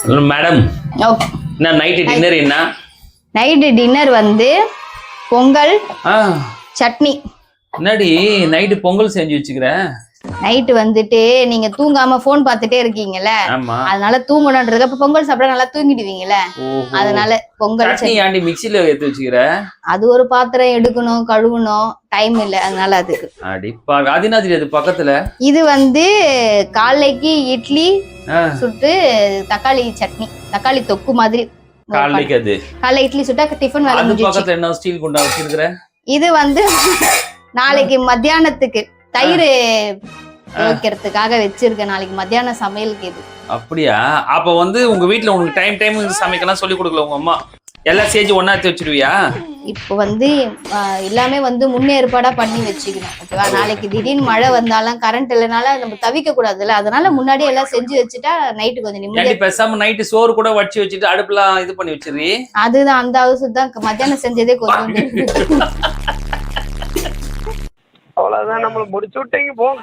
Madam okay. என்ன night dinner என்ன? Night dinner வந்து பொங்கல் ஆ சட்னி. என்னடி நைட்டு பொங்கல் செஞ்சு வச்சுக்கிறேன்? நைட்டு வந்துட்டு நீங்க தூங்காம போன் பார்த்துட்டே இருக்கீங்கல்ல, ஆமா. அதனால தூங்கணும்ன்றது. அப்ப பொங்கல் சாப்பிட நல்லா தூங்கிடுவீங்கல்ல, அதனால பொங்கல் சட்னி ஏன்டி மிக்ஸில எடுத்து வச்சுக்கிற? அது ஒரு பாத்திரம் எடுக்கணும், கழுவணும், டைம் இல்ல, அதனால அதுக்கு. அடிப்பா, அது என்ன தெரியாது பக்கத்துல? இது வந்து காலைக்கு இட்லி சுட்டு தக்காளி சட்னி, தக்காளி தொக்கு மாதிரி. காலைக்கு அது காலை இட்லி சுட்டா டிஃபன் வேலை அது முடிஞ்சிச்சு. பக்கத்துல என்ன ஸ்டீல் குண்டா வச்சிருக்கிற? இது வந்து நாளைக்கு மத்தியானத்துக்கு தயிர் வைக்கிறதுக்காக வச்சிருக்கேன். நாளைக்கு மத்தியான சமையலுக்கு இது. அப்படியா? அப்ப வந்து உங்க வீட்டுல உனக்கு டைம் சமைக்கலாம் சொல்லி கொடுக்கல உங்க அம்மா? எல்லாம் சேர்த்து ஒண்ணா எடுத்து வச்சிருவியா? இப்போ வந்து எல்லாமே வந்து முன்னேற்பாடா பண்ணி வச்சுக்கணும். ஓகேவா? நாளைக்கு திடீர்னு மழை வந்தாலும் கரண்ட் இல்லைனால நம்ம தவிக்க கூடாதுல்ல, அதனால முன்னாடி எல்லாம் செஞ்சு வச்சுட்டா நைட்டு கொஞ்சம் நிம்மதியா. பேசாம நைட்டு சோறு கூட வச்சு வச்சுட்டு அடுப்புலாம் இது பண்ணி வச்சிருவி. அதுதான் அந்த அவசரம் தான் மத்தியானம் செஞ்சதே கொஞ்சம். அவ்வளவுதான், நம்மள முடிச்சு விட்டீங்க போங்க.